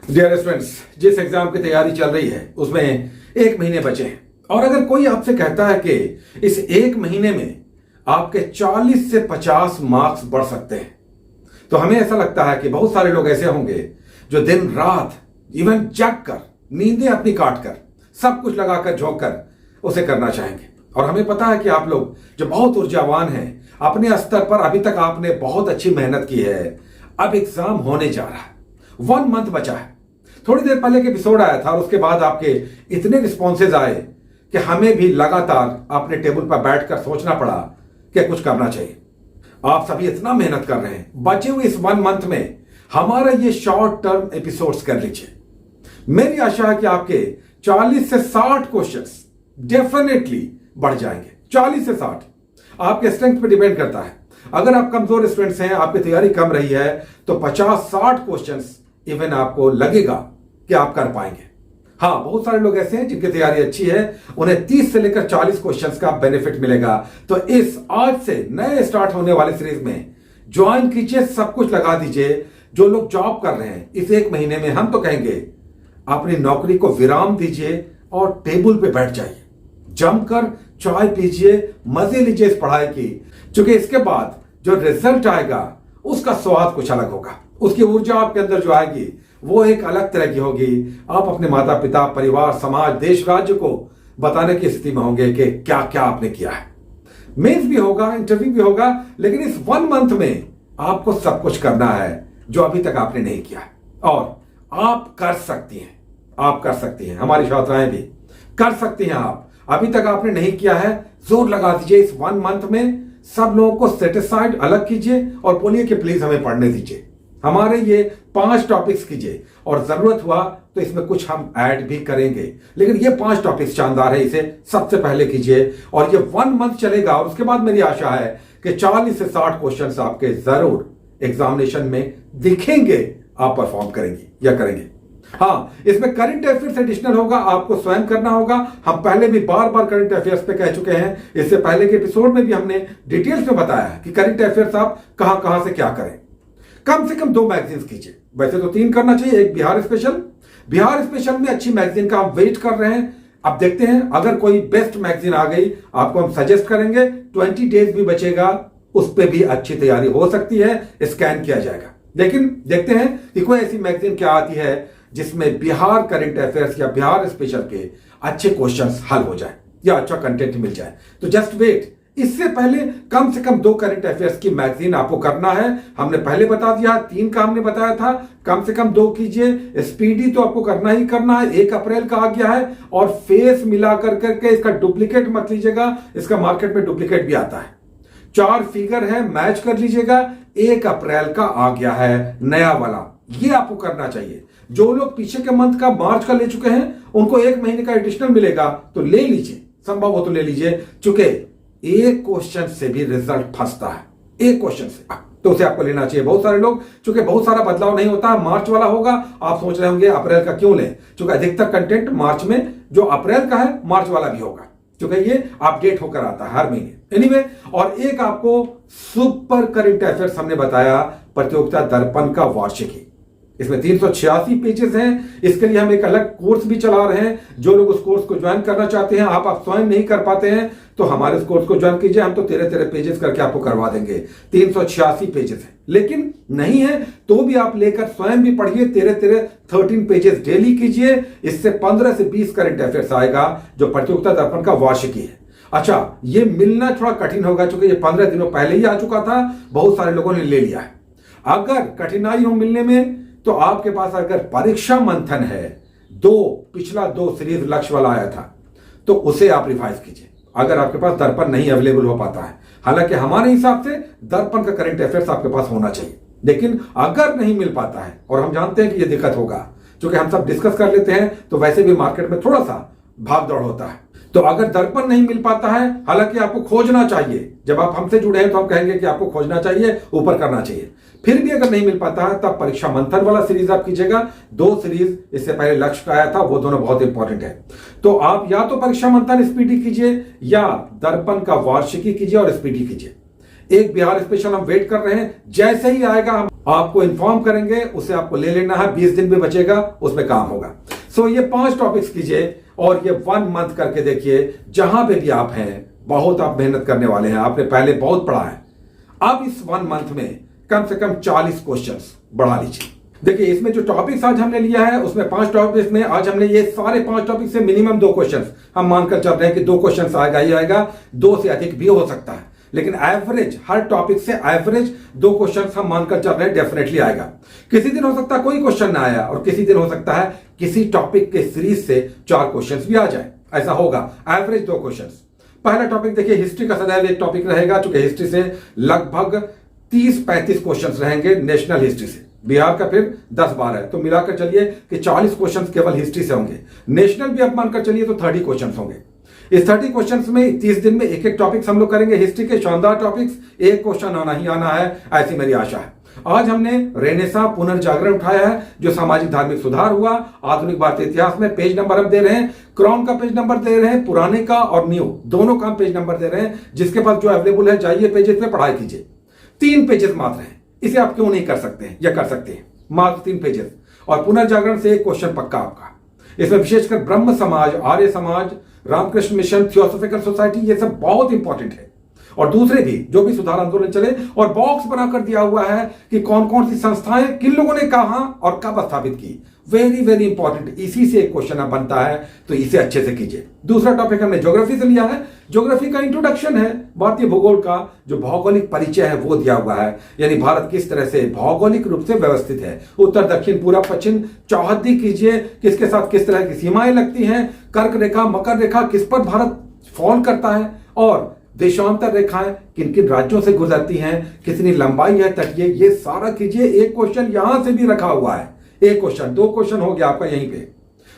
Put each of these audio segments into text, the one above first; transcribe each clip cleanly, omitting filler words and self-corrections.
Dear students, जिस exam की तैयारी चल रही है उसमें 1 महीने बचे हैं और अगर कोई आपसे कहता है कि इस 1 महीने में आपके 40 से 50 मार्क्स बढ़ सकते हैं तो हमें ऐसा लगता है कि बहुत सारे लोग ऐसे होंगे जो दिन रात इवन जग कर नींदें अपनी काट कर सब कुछ लगाकर झोंक कर उसे करना चाहेंगे। और हमें पता है कि आप लोग जो बहुत ऊर्जावान हैं, अपने स्तर पर अभी तक आपने बहुत अच्छी मेहनत की है। अब एग्जाम होने जा रहा है, 1 मंथ बचा है। थोड़ी देर पहले के एपिसोड आया था और उसके बाद आपके इतने रिस्पॉन्सेज आए कि हमें भी लगातार अपने टेबल पर बैठकर सोचना पड़ा कि कुछ करना चाहिए। आप सभी इतना मेहनत कर रहे हैं, बचे हुए इस 1 मंथ में हमारा ये शॉर्ट टर्म एपिसोड्स कर लीजिए। मेरी आशा है कि आपके 40 से 60 क्वेश्चंस डेफिनेटली बढ़ जाएंगे। 40 से 60 आपके स्ट्रेंथ पे डिपेंड करता है। अगर आप कमजोर स्टूडेंट्स हैं, आपकी तैयारी कम रही है, तो 50-60 क्वेश्चंस इवन आपको लगेगा कि आप कर पाएंगे। हाँ, बहुत सारे लोग ऐसे हैं जिनकी तैयारी अच्छी है, उन्हें 30 से लेकर 40 क्वेश्चंस का बेनिफिट मिलेगा। तो इस आज से नए स्टार्ट होने वाले सीरीज में ज्वाइन कीजिए, सब कुछ लगा दीजिए। जो लोग जॉब कर रहे हैं, इस 1 महीने में हम तो कहेंगे अपनी नौकरी को विराम दीजिए और टेबल पे बैठ जाइए, जमकर चाय पीजिए, मजे लीजिए इस पढ़ाई की, क्योंकि इसके बाद जो रिजल्ट आएगा उसका स्वाद कुछ अलग होगा। उसकी ऊर्जा आपके अंदर जो आएगी वो एक अलग तरह की होगी। आप अपने माता पिता, परिवार, समाज, देश, राज्य को बताने की स्थिति में होंगे कि क्या क्या आपने किया है। मेंस भी होगा, इंटरव्यू भी होगा, लेकिन इस 1 मंथ में आपको सब कुछ करना है जो अभी तक आपने नहीं किया है। और आप कर सकती हैं, आप कर सकती हैं, हमारी छात्राएं भी कर सकती हैं। आप अभी तक आपने नहीं किया है, जोर लगा दीजिए। इस 1 मंथ में सब लोगों को सेटिस्फाइड अलग कीजिए और बोलिए कि प्लीज हमें पढ़ने दीजिए। हमारे ये 5 टॉपिक्स कीजिए और जरूरत हुआ तो इसमें कुछ हम ऐड भी करेंगे, लेकिन ये 5 टॉपिक्स शानदार है, इसे सबसे पहले कीजिए। और ये 1 मंथ चलेगा और उसके बाद मेरी आशा है कि 40 से 60 क्वेश्चंस आपके जरूर एग्जामिनेशन में दिखेंगे, आप परफॉर्म करेंगी या करेंगे। हाँ, इसमें करंट अफेयर्स एडिशनल होगा, आपको स्वयं करना होगा। हम पहले भी बार बार करंट अफेयर्स पे कह चुके हैं, इससे पहले के एपिसोड में भी हमने डिटेल्स में बताया कि करंट अफेयर्स आप कहां से क्या करें। कम से कम 2 मैगजीन्स कीजिए, वैसे तो 3 करना चाहिए। एक बिहार स्पेशल में अच्छी मैगजीन का हम वेट कर रहे हैं। अब देखते हैं, अगर कोई बेस्ट मैगजीन आ गई आपको हम सजेस्ट करेंगे। 20 डेज भी बचेगा, उस पर भी अच्छी तैयारी हो सकती है, स्कैन किया जाएगा। लेकिन देखते हैं कि कोई ऐसी मैगजीन क्या आती है जिसमें बिहार करंट अफेयर्स या बिहार स्पेशल के अच्छे क्वेश्चंस हल हो जाए या अच्छा कंटेंट मिल जाए। तो जस्ट वेट, इससे पहले कम से कम 2 करंट अफेयर्स की मैगजीन आपको करना है। हमने पहले बता दिया, 3 का हमने बताया था, कम से कम 2 कीजिए। स्पीडी तो आपको करना ही करना है, 1 अप्रैल का आ गया है। और फेस मिला करके इसका डुप्लीकेट मत लीजिएगा, इसका मार्केट में डुप्लीकेट भी आता है। 4 फिगर है, मैच कर लीजिएगा। 1 अप्रैल का आ गया है नया वाला, ये आपको करना चाहिए। जो लोग पीछे के मंथ का, मार्च का ले चुके हैं, उनको 1 महीने का एडिशनल मिलेगा, तो ले लीजिए, संभव हो तो ले लीजिए, क्योंकि एक क्वेश्चन से भी रिजल्ट फंसता है, एक क्वेश्चन से, तो उसे आपको लेना चाहिए। बहुत सारे लोग, चूंकि बहुत सारा बदलाव नहीं होता, मार्च वाला होगा, आप सोच रहे होंगे अप्रैल का क्यों लें, क्योंकि अधिकतर कंटेंट मार्च में जो अप्रैल का है मार्च वाला भी होगा, क्योंकि ये अपडेट होकर आता है हर महीने। एनीवे, और एक आपको सुपर करंट अफेयर्स हमने बताया, प्रतियोगिता दर्पण का वार्षिकी। इसमें 386 पेजेस हैं। इसके लिए हम एक अलग कोर्स भी चला रहे हैं। जो लोग उस कोर्स को ज्वाइन करना चाहते हैं, आप स्वयं नहीं कर पाते हैं, तो हमारे इस कोर्स को ज्वाइन कीजिए। हम तो 13 पेजेस करके आपको करवा देंगे। 386 पेजेस हैं, लेकिन नहीं है तो भी आप लेकर स्वयं भी पढ़िए। 13 पेजेस डेली कीजिए। इससे 15 से 20 करंट अफेयर्स आएगा, जो प्रतियोगिता दर्पण का वार्षिकी है। अच्छा, ये मिलना थोड़ा कठिन होगा, क्योंकि ये 15 दिनों पहले ही आ चुका था, बहुत सारे लोगों ने ले लिया है। अगर कठिनाई हो मिलने में, तो आपके पास अगर परीक्षा मंथन है, पिछला 2 सीरीज लक्ष्य वाला आया था, तो उसे आप रिवाइज कीजिए। अगर आपके पास दर्पण नहीं अवेलेबल हो पाता है, हालांकि हमारे हिसाब से दर्पण का करंट अफेयर्स आपके पास होना चाहिए, लेकिन अगर नहीं मिल पाता है, और हम जानते हैं कि यह दिक्कत होगा, क्योंकि हम सब डिस्कस कर लेते हैं, तो वैसे भी मार्केट में थोड़ा सा भाग दौड़ होता है। तो अगर दर्पण नहीं मिल पाता है, हालांकि आपको खोजना चाहिए। जब आप हमसे जुड़े हैं तो हम कहेंगे कि आपको खोजना चाहिए, ऊपर करना चाहिए। फिर भी अगर नहीं मिल पाता है, तब परीक्षा मंथन वाला सीरीज आप कीजिएगा। 2 सीरीज इससे पहले लक्ष्य का आया था, वो दोनों बहुत इंपॉर्टेंट है। तो आप या तो परीक्षा मंथन स्पीडी कीजिए, या दर्पण का वार्षिकी कीजिए और स्पीडी कीजिए। एक बिहार स्पेशल हम वेट कर रहे हैं, जैसे ही आएगा हम आपको इन्फॉर्म करेंगे, उसे आपको ले लेना है, 20 दिन भी बचेगा, उसमें काम होगा। सो ये 5 टॉपिक्स कीजिए और ये 1 मंथ करके देखिए। जहां पे भी आप हैं, बहुत आप मेहनत करने वाले हैं, आपने पहले बहुत पढ़ा है, अब इस 1 मंथ में कम से कम 40 क्वेश्चंस बढ़ा लीजिए। देखिए इसमें जो टॉपिक्स आज हमने लिया है उसमें 5 टॉपिक्स में आज हमने ये सारे 5 टॉपिक से मिनिमम 2 क्वेश्चंस हम मानकर चल रहे हैं कि 2 क्वेश्चंस आएगा ही आएगा, 2 से अधिक भी हो सकता है, लेकिन एवरेज हर टॉपिक से एवरेज 2 क्वेश्चंस हम मानकर चल रहे हैं डेफिनेटली आएगा। किसी दिन हो सकता है कोई क्वेश्चन ना आया और किसी दिन हो सकता है किसी टॉपिक के सीरीज से 4 क्वेश्चंस भी आ जाए, ऐसा होगा। Average 2 questions. पहला टॉपिक देखिए हिस्ट्री का सदैव एक टॉपिक रहेगा, चूंकि हिस्ट्री से लगभग 30-35 क्वेश्चंस रहेंगे नेशनल हिस्ट्री से, बिहार का फिर 10-12 है, तो मिलाकर चलिए कि 40 क्वेश्चंस केवल हिस्ट्री से होंगे। नेशनल भी आप मानकर चलिए तो 30 क्वेश्चंस होंगे। इस 30 क्वेश्चंस में 30 दिन में एक एक टॉपिक्स हम लोग करेंगे, हिस्ट्री के शानदार टॉपिक्स, एक क्वेश्चन आना ही आना है, ऐसी मेरी आशा है। आज हमने रेनेसा पुनर्जागरण उठाया है, जो सामाजिक धार्मिक सुधार हुआ आधुनिक भारतीय इतिहास में। पेज नंबर हम दे रहे हैं, क्रॉन का पेज नंबर दे रहे हैं, पुराने का और न्यू दोनों का पेज नंबर दे रहे हैं। जिसके पास जो अवेलेबल है जाइए पेजेस पे पढ़ाई कीजिए। 3 पेजेस मात्र हैं, इसे आप क्यों नहीं कर सकते हैं या कर सकते हैं, मात्र 3 पेजेस। और पुनर्जागरण से एक क्वेश्चन पक्का आपका। इसमें विशेषकर ब्रह्म समाज, Arya Samaj, Ramakrishna mission, theosophical society, ये सब बहुत इंपॉर्टेंट है। और दूसरे भी जो भी सुधार आंदोलन चले, और बॉक्स बनाकर दिया हुआ है कि कौन कौन सी संस्थाएं किन लोगों ने कहा और कब स्थापित की। वेरी वेरी इंपॉर्टेंट, इसी से एक क्वेश्चन बनता है, तो इसे अच्छे से कीजिए। दूसरा टॉपिक हमने ज्योग्राफी से लिया है। ज्योग्राफी का इंट्रोडक्शन है, भारतीय भूगोल का जो भौगोलिक परिचय है वो दिया हुआ है, यानी भारत किस तरह से भौगोलिक रूप से व्यवस्थित है, उत्तर दक्षिण पूर्व पश्चिम चौहद्दी कीजिए, किसके साथ किस तरह की सीमाएं लगती हैं, कर्क रेखा मकर रेखा किस पर भारत फॉल करता है, और देशांतर रेखाएं किन किन राज्यों से गुजरती हैं, कितनी लंबाई है तटीय, ये सारा कीजिए। एक क्वेश्चन यहां से भी रखा हुआ है, एक क्वेश्चन, 2 क्वेश्चन हो गया आपका यहीं पे।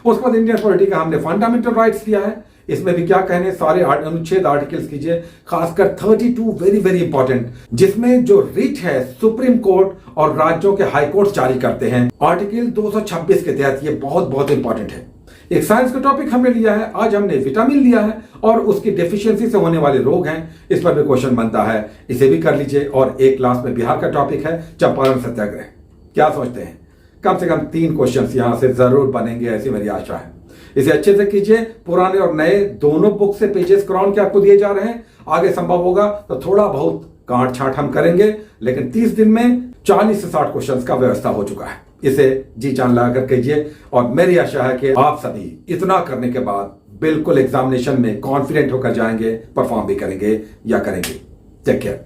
उसके बाद इंडियन पॉलिटी का हमने फंडामेंटल राइट्स किया है, इसमें भी क्या कहने, सारे अनुच्छेद आर्टिकल्स कीजिए, खासकर 32 वेरी वेरी इंपॉर्टेंट, जिसमें जो रिट है सुप्रीम कोर्ट और राज्यों के हाई कोर्ट जारी करते हैं, आर्टिकल 226 के तहत, ये बहुत बहुत इंपॉर्टेंट है। एक साइंस का टॉपिक हमने लिया है, आज हमने विटामिन लिया है और उसकी डेफिशिएंसी से होने वाले रोग हैं, इस पर भी क्वेश्चन बनता है, इसे भी कर लीजिए। और एक क्लास में बिहार का टॉपिक है चंपारण सत्याग्रह। क्या सोचते हैं, कम से कम 3 क्वेश्चंस यहां से जरूर बनेंगे, ऐसी मेरी आशा है। इसे अच्छे से कीजिए। पुराने और नए दोनों बुक से पेजेस क्रॉन के आपको दिए जा रहे हैं, आगे संभव होगा तो थोड़ा बहुत काट छाट हम करेंगे, लेकिन 30 दिन में 40 से 60 क्वेश्चंस का व्यवस्था हो चुका है। इसे जी जान लगा कर कीजिए, और मेरी आशा है कि आप सभी इतना करने के बाद बिल्कुल एग्जामिनेशन में कॉन्फिडेंट होकर जाएंगे, परफॉर्म भी करेंगे या करेंगे। Take care.